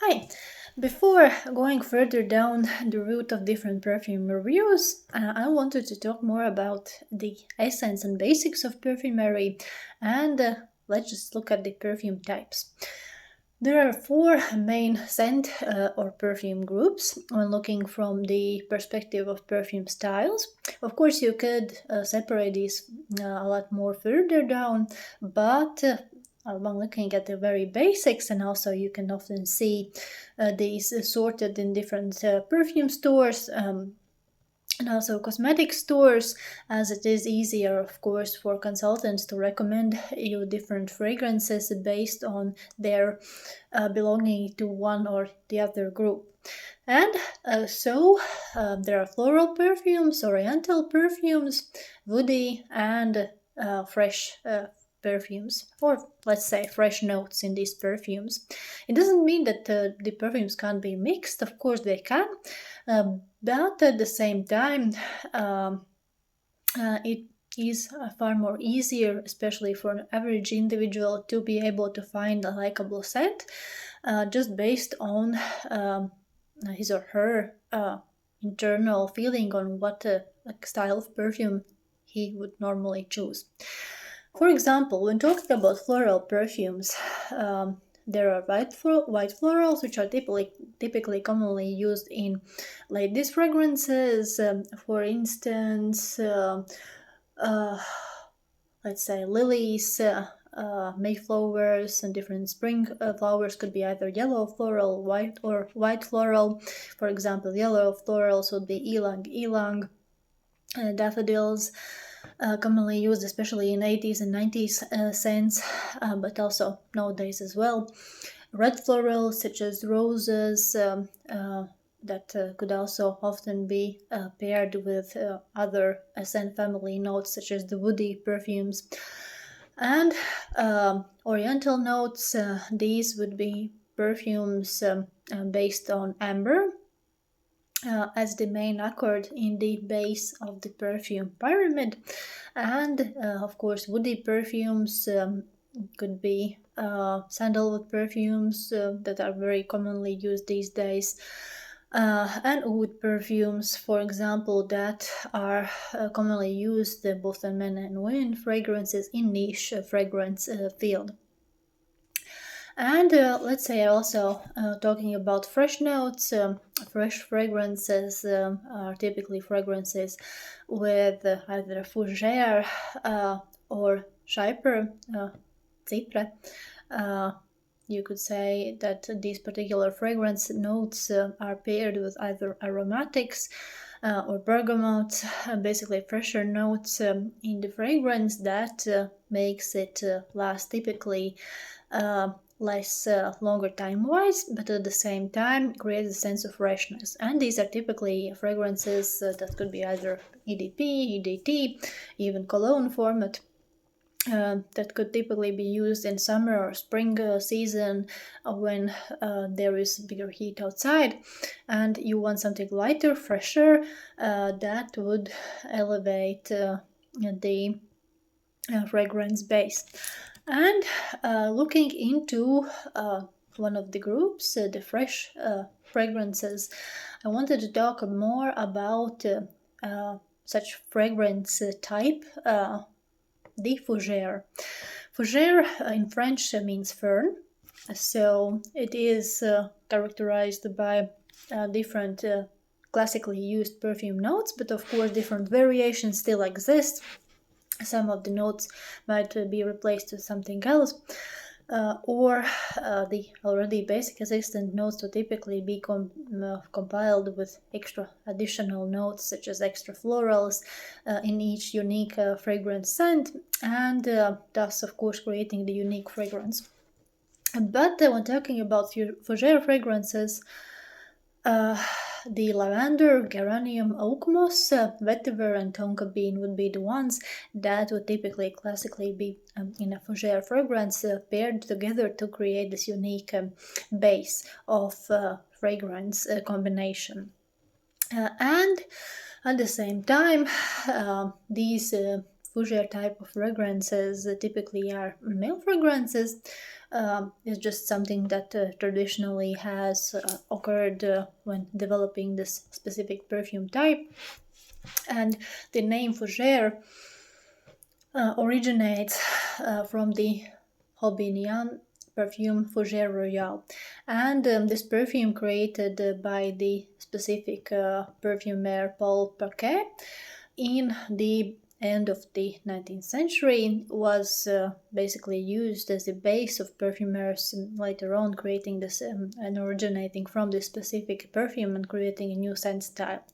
Hi. Before going further down the route of different perfume reviews, I wanted to talk more about the essence and basics of perfumery, and let's just look at the perfume types. There are four main scent or perfume groups when looking from the perspective of perfume styles. Of course, you could separate these a lot more further down, but when looking at the very basics, and also you can often see these sorted in different perfume stores. And also cosmetic stores, as it is easier, of course, for consultants to recommend you different fragrances based on their belonging to one or the other group. And there are floral perfumes, oriental perfumes, woody, and fresh perfumes, or let's say fresh notes in these perfumes. It doesn't mean that the perfumes can't be mixed, of course they can, but at the same time, it is far more easier, especially for an average individual, to be able to find a likable scent just based on his or her internal feeling on what style of perfume he would normally choose. For example, when talking about floral perfumes, there are white florals, which are typically commonly used in ladies' fragrances. For instance, let's say lilies, mayflowers, and different spring flowers could be either yellow floral, white, or white floral. For example, yellow florals would be ylang ylang, daffodils. Commonly used especially in 80s and 90s scents, but also nowadays as well. Red florals such as roses that could also often be paired with other scent family notes such as the woody perfumes. And oriental notes, these would be perfumes based on amber, as the main accord in the base of the perfume pyramid. And of course, woody perfumes could be sandalwood perfumes that are very commonly used these days. And oud perfumes, for example, that are commonly used both in men and women fragrances in niche fragrance field. And let's say also talking about fresh notes, fresh fragrances are typically fragrances with either fougere or chypre, chypre. You could say that these particular fragrance notes are paired with either aromatics or bergamot, basically fresher notes in the fragrance that makes it last typically less longer time-wise, but at the same time creates a sense of freshness. And these are typically fragrances that could be either EDP, EDT, even cologne format. That could typically be used in summer or spring season when there is bigger heat outside and you want something lighter, fresher, that would elevate the fragrance base. And looking into one of the groups, the fresh fragrances, I wanted to talk more about such fragrance type, the fougere. Fougere in French means fern, so it is characterized by different classically used perfume notes, but of course different variations still exist. Some of the notes might be replaced with something else, or the already basic existent notes will typically be compiled with extra additional notes such as extra florals in each unique fragrance scent, and thus of course creating the unique fragrance. But when talking about fougere fragrances, the lavender, geranium, oak moss, vetiver, and tonka bean would be the ones that would typically classically be in a fougere fragrance paired together to create this unique base of fragrance combination. And at the same time, these fougere type of fragrances typically are male fragrances, is just something that traditionally has occurred when developing this specific perfume type. And the name Fougere originates from the Holbeinian perfume Fougere Royal. And this perfume created by the specific perfumer Paul Paquet in the end of the 19th century was basically used as the base of perfumers later on, creating this and originating from this specific perfume and creating a new scent style.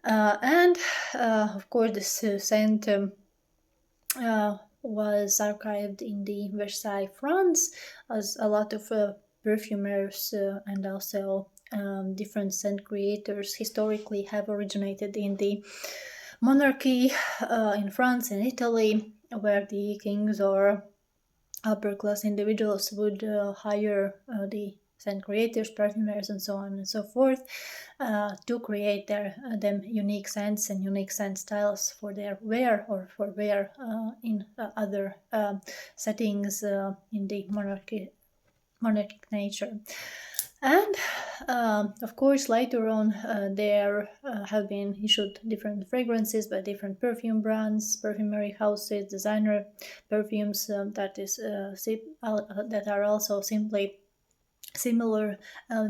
Of course, this scent was archived in the Versailles, France, as a lot of perfumers and also different scent creators historically have originated in the monarchy in France and Italy, where the kings or upper class individuals would hire the scent creators, perfumers, and so on and so forth to create them unique scents and unique scent styles for their wear or for wear in other settings in the monarchic nature. And of course, later on, there have been issued different fragrances by different perfume brands, perfumery houses, designer perfumes that are also simply similar,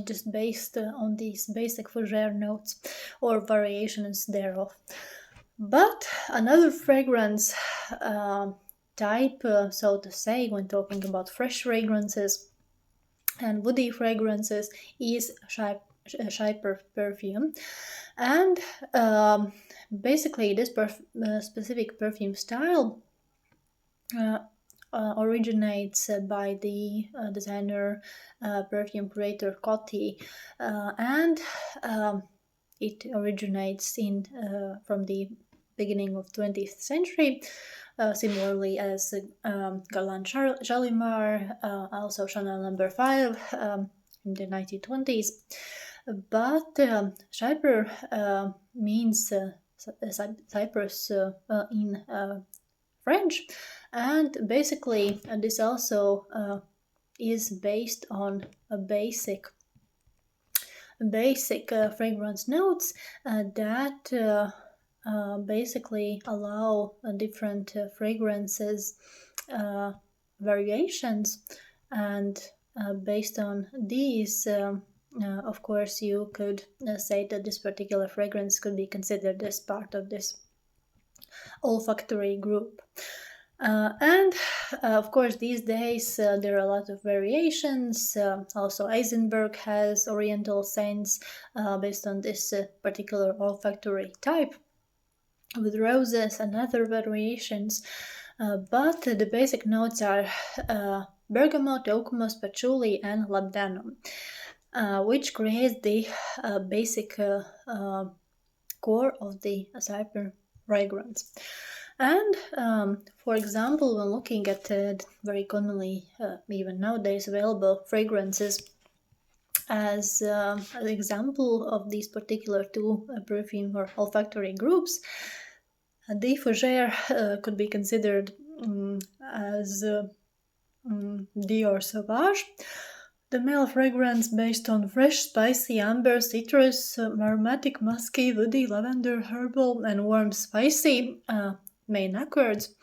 just based on these basic Fougere notes or variations thereof. But another fragrance type, so to say, when talking about fresh fragrances and woody fragrances, is chypre perfume. And basically this specific perfume style originates by the designer perfume creator Coty, and it originates from the beginning of 20th century, similarly as Galant Shalimar, also Chanel No. 5 in the 1920s. But chypre means cypress in French, and basically this also is based on a basic fragrance notes that basically allow different fragrances variations, and based on these of course you could say that this particular fragrance could be considered as part of this olfactory group. Of course, these days there are a lot of variations. Also, Eisenberg has oriental scents based on this particular olfactory type, with roses and other variations. But the basic notes are bergamot, oakumos, patchouli, and labdanum, which creates the basic core of the cypre fragrance. And for example, when looking at very commonly, even nowadays, available fragrances, as an example of these particular two perfume or olfactory groups, the Fougere could be considered as Dior Sauvage, the male fragrance based on fresh, spicy, amber, citrus, aromatic, musky, woody, lavender, herbal, and warm, spicy main accords,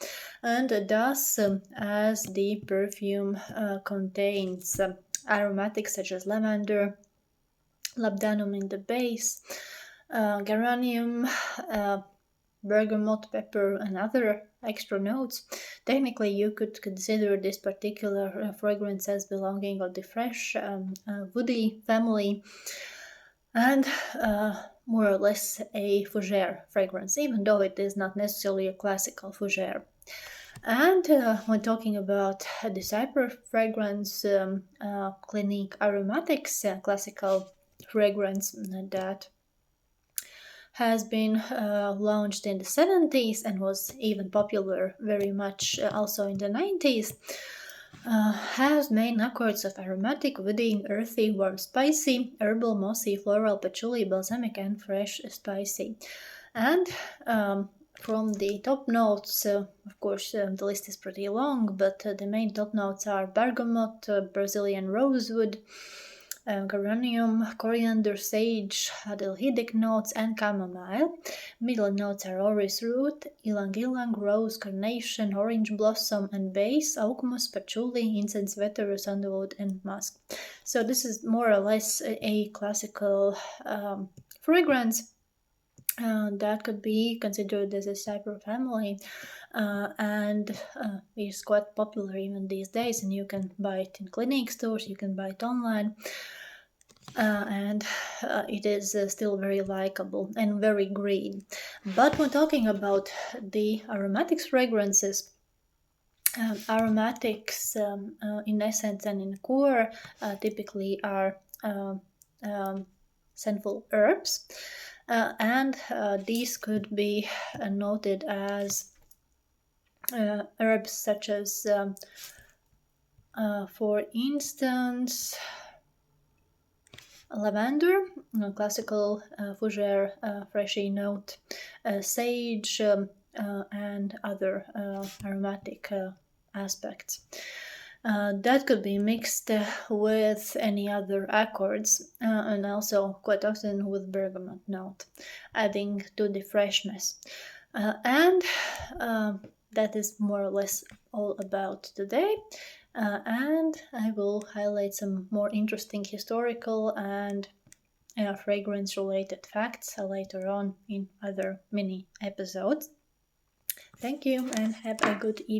and thus as the perfume contains aromatics such as lavender, labdanum in the base, geranium, bergamot, pepper, and other extra notes. Technically, you could consider this particular fragrance as belonging of the fresh woody family, and more or less a Fougere fragrance, even though it is not necessarily a classical Fougere. And when talking about the cypre fragrance, Clinique Aromatics classical fragrance that has been launched in the 70s and was even popular very much also in the 90s, has main accords of aromatic, woody, earthy, warm, spicy, herbal, mossy, floral, patchouli, balsamic, and fresh spicy. And from the top notes, of course, the list is pretty long, but the main top notes are bergamot, Brazilian rosewood, geranium, coriander, sage, aldehydic notes, and chamomile. Middle notes are orris root, ylang ylang, rose, carnation, orange blossom, and base, oak moss, patchouli, incense, vetiver, sandalwood, and musk. So this is more or less a classical fragrance that could be considered as a chypre family, and is quite popular even these days, and you can buy it in clinic stores, you can buy it online, and it is still very likable and very green. But when talking about the aromatics fragrances, aromatics in essence and in core typically are scentful herbs, and these could be noted as herbs such as, for instance, lavender, classical Fougere freshy note, sage, and other aromatic aspects. That could be mixed with any other accords, and also quite often with bergamot note, adding to the freshness. And that is more or less all about today. And I will highlight some more interesting historical and fragrance related facts later on in other mini episodes. Thank you and have a good evening.